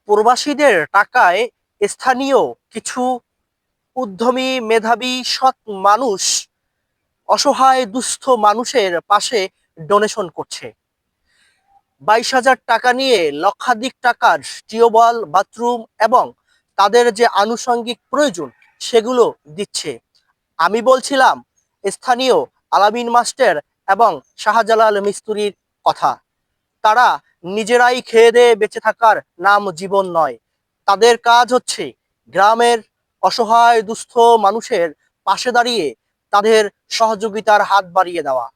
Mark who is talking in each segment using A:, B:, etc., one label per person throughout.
A: প্রবাসীদের টাকায় স্থানীয় কিছু উদ্যমী মেধাবী সৎ মানুষ অসহায় দুস্থ মানুষের পাশে ডোনেশন করছে। 22,000 টাকা নিয়ে লক্ষাধিক টাকার টিউবওয়েল, বাথরুম এবং তাদের যে আনুষঙ্গিক প্রয়োজন সেগুলো দিচ্ছে। আমি বলছিলাম স্থানীয় আলামিন মাস্টার এবং শাহজালাল মিস্ত্রির কথা। তারা নিজেরাই খেয়ে দিয়ে বেঁচে থাকার নাম জীবন নয়। তাদের কাজ হচ্ছে গ্রামের অসহায় দুস্থ মানুষের পাশে দাঁড়িয়ে তাদের সহযোগিতার হাত বাড়িয়ে দেওয়া।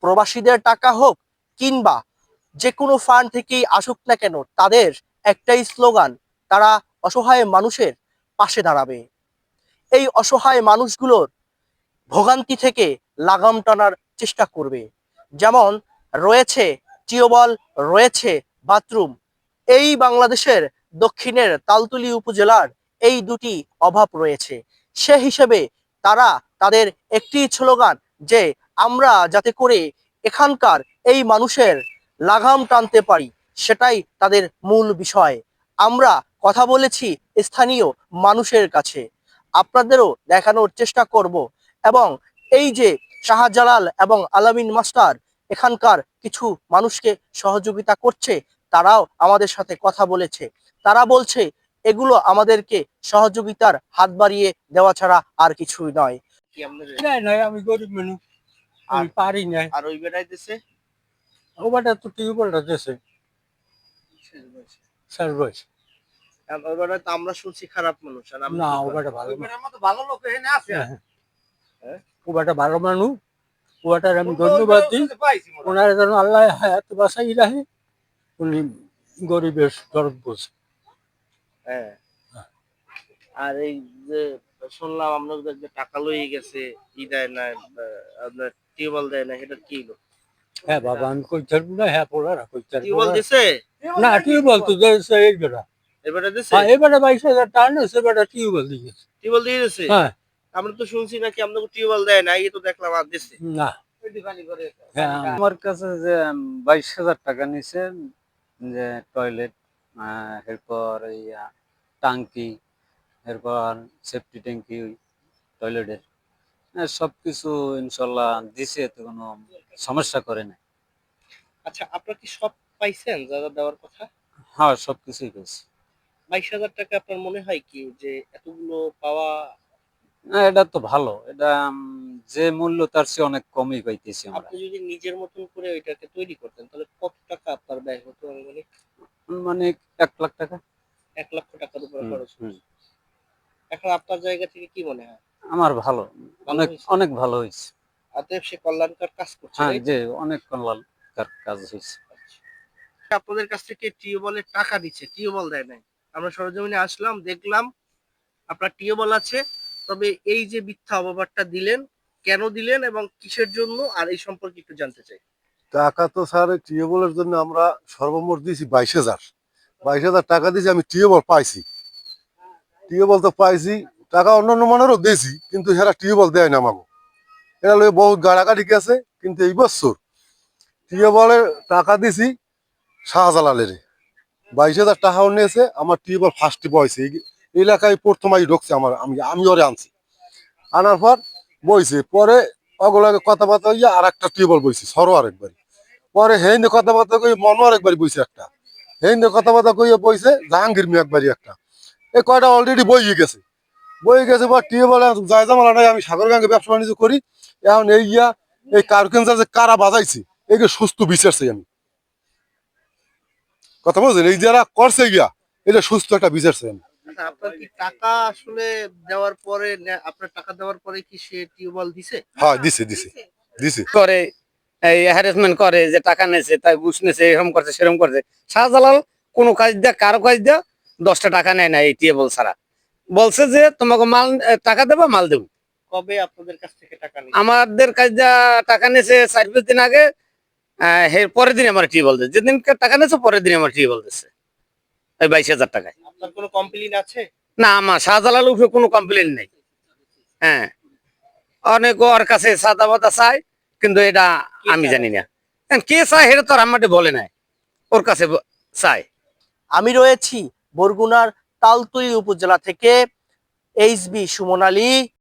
A: প্রবাসীদের টাকা হোক কিংবা যে কোনো ফান্ড থেকেই আসুক না কেন, তাদের একটাই স্লোগান, তারা অসহায় মানুষের পাশে দাঁড়াবে। এই অসহায় মানুষগুলোর ভোগান্তি থেকে লাগাম টানার চেষ্টা করবে। যেমন রয়েছে টিউবওয়েল, রয়েছে বাথরুম। এই বাংলাদেশের দক্ষিণের তালতলী উপজেলার এই দুটি অভাব রয়েছে। সে হিসেবে তারা তাদের একটি স্লোগান যে আমরা যাতে করে এখানকার এই মানুষের লাগাম টানতে পারি, সেটাই তাদের মূল বিষয়। আমরা কথা বলেছি স্থানীয় মানুষের কাছে, আপনাদেরও দেখানোর চেষ্টা করব। এবং এই যে শাহজালাল এবং আলামিন মাস্টার এখানকার কিছু মানুষকে সহযোগিতা করছে, তারাও আমাদের সাথে কথা বলেছে। তারা বলছে এগুলো আমাদেরকে সহযোগিতার হাত বাড়িয়ে দেওয়া ছাড়া আর কিছুই নয়। কি আপনাদের
B: আমি গরিব মানুষ, আমি পারি না।
A: আর ওই বেড়াই দিছে
B: ও বেটা তো টিউবওয়েলটা দিয়েছে সার্ভিস।
A: ওই বেড়াই তো আমরা শুনছি খারাপ মানুষ, আর
B: না, ও বেটা ভালো ভালো লোক এখানে আছে। ও বেটা ভালো মানুষ, ও বেটার আমি ধন্যবাদ দিই। ওনার যেন আল্লাহ হায়াত বাঁচাই রাখে, উনি গরিবের দরদ বোঝে।
A: হ্যাঁ। আর এই যে শুনলাম আপনাদের যে টাকা লইয়ে গেছে, ই দেয় না, আপনার টিউবওয়েল দেয় না, এটা কি হলো?
B: হ্যাঁ বাবা, আমি কই থাকবো না, হ্যাঁ পোলারা কই থাকবো
A: টিউবওয়েল
B: না।
A: দিছে?
B: না, টিউবওয়েল তো দিয়েছে এই বেটা।
A: এবারে দিছে?
B: হ্যাঁ, এবারে 22,000 টাকা নিয়েছে, বেটা টিউবওয়েল দিয়েছে।
A: টিউবওয়েল দিয়ে দিছে?
B: হ্যাঁ।
A: আমরা তো শুনছি নাকি আপনাকে টিউবওয়েল দেয় না, এই তো দেখলাম আর দিছে।
B: না, হ্যাঁ
C: আমার কাছে যে 22,000 টাকা নিছে, যে টয়লেট, এরপর এই টাঙ্কি, এরপর সেফটি ট্যাঙ্কি টয়লেটের, সবকিছু ইনশাল্লাহ দিছে, তো কোনো সমস্যা করে না।
A: আচ্ছা, আপনার কি সব পাইছেন যারা দেওয়ার কথা?
C: হ্যাঁ, সবকিছুই পেয়েছি।
A: 22,000 টাকা আপনার মনে হয় কি যে এতগুলো পাওয়া?
C: না, এটা তো ভালো, এটা যে মূল্য তার চেয়ে অনেক কমই পাইতেছি আমরা।
A: আপনি যদি নিজের মতন করে ওইটাকে তৈরি করতেন তাহলে কত টাকা আপনার ব্যয় হতো?
C: মানে 1 লাখ টাকা।
A: 1 লক্ষ টাকার উপরে খরচ হতো। এখন আপনার জায়গা থেকে কি মনে হয়?
C: আমার ভালো, অনেক
A: হয়েছে?
C: অনেক ভালো হয়েছে।
A: অতএব সে কল্যাণকর কাজ করছে,
C: হ্যাঁ,
A: তাই তো?
C: যে অনেক কল্যাণকর কাজ হয়েছে।
A: আপনাদের কাছ থেকে টিউবওয়েলের টাকা দিচ্ছে, টিউবওয়েল দেয় নাই। আমরা সরজমিনে আসলাম, দেখলাম আপনার টিউবওয়েল আছে। তবে এই যে মিথ্যা অপবাদটা দিলেন, কেন দিলেন এবং কিসের জন্য, আর এই সম্পর্কে একটু জানতে চাই।
D: টাকা তো স্যার টিউবওয়েলের জন্য আমরা সর্বমোট দিয়েছি 22,000। 22,000 টাকা দিয়েছি, আমি টিউবওয়েল পাইছি। টিউবওয়েল তো পাইছি, টাকা অন্যান্য মানেরও দিয়েছি, কিন্তু এরা টিউবওয়েল দেয় না আমাকে। এরা লোক বহুত গাড়াগাড়ি গেছে, কিন্তু এই বছর টিউবওয়েলের টাকা দিছি শাহজালালের। 22,000 টাকাও নিয়েছে, আমার টিউবওয়েল ফার্স্টে বইছে। এই এলাকায় প্রথমাই ঢুকছে আমার, আমি ওরে আনছি। আনার পর বইছে, পরে অগলাগে কথাবার্তা হইয়া আর একটা টিউবওয়েল বইছি সরো আরেকবার। পরে হেন্দে কথাবার্তা কই মনো আরেকবার বইছে একটা। হেন্দে কথাবার্তা কইয়া বইছে জাহাঙ্গীর মিয়া একবারই একটা। এই কয়টা অলরেডি বইয়ে গেছে। বই গেছে বা টিউবওয়েল যায় জামালা নাই। আমি সাগরগাঙ্গে ব্যবসা বাণিজ্য করি। এখন এই ইয়া এই কারকেন্সার যে কারা বাজাইছে, এইকে সুস্থ বিচারছি আমি। কথা বলছেন, এই যারা করছে গিয়া এটা সুস্থ একটা বিচারছে আমি।
A: আচ্ছা, আপনার কি টাকা আসলে দেওয়ার পরে, আপনার টাকা দেওয়ার পরে কি সে টিউবওয়েল দিছে?
D: হ্যাঁ, দিছে দিছে দিছে।
E: করে এই হ্যারাসমেন্ট করে যে টাকা নেছে, তাই বুঝ নেছে, এরকম করছে সেরকম করছে। শাহজালাল কোনো কাজ দিয়ে কারো কাজ দিয়ে 10টা টাকা নেয় না এই টিউবওয়েল ছাড়া। বলছে যে তোমাকে মাল টাকা দেবো, মাল দেবো।
A: কবে আপনাদের কাছ থেকে টাকা নিছে?
E: আমাদের কাজ দিয়ে টাকা নেছে 4-5 দিন আগে। পরের দিন আমার টিউবওয়েল দিচ্ছে, যেদিন টাকা নেছে পরের দিন আমার টিউবওয়েল দিচ্ছে ওই 22,000 টাকায়।
A: আপনার কোনো কমপ্লেইন আছে?
E: না, আমার শাহজালাল উপরে কোনো কমপ্লেন নেই। হ্যাঁ, অনেক ওর কাছে সাদা বাদা চাই, কিন্তু এটা আমি জানি না কে চায়, এটা তো আর আমাকে বলে নাই, ওর কাছে চাই।
A: আমি রয়েছি বরগুনার তালতলী উপজেলা থেকে এইচবি সুমন আলী।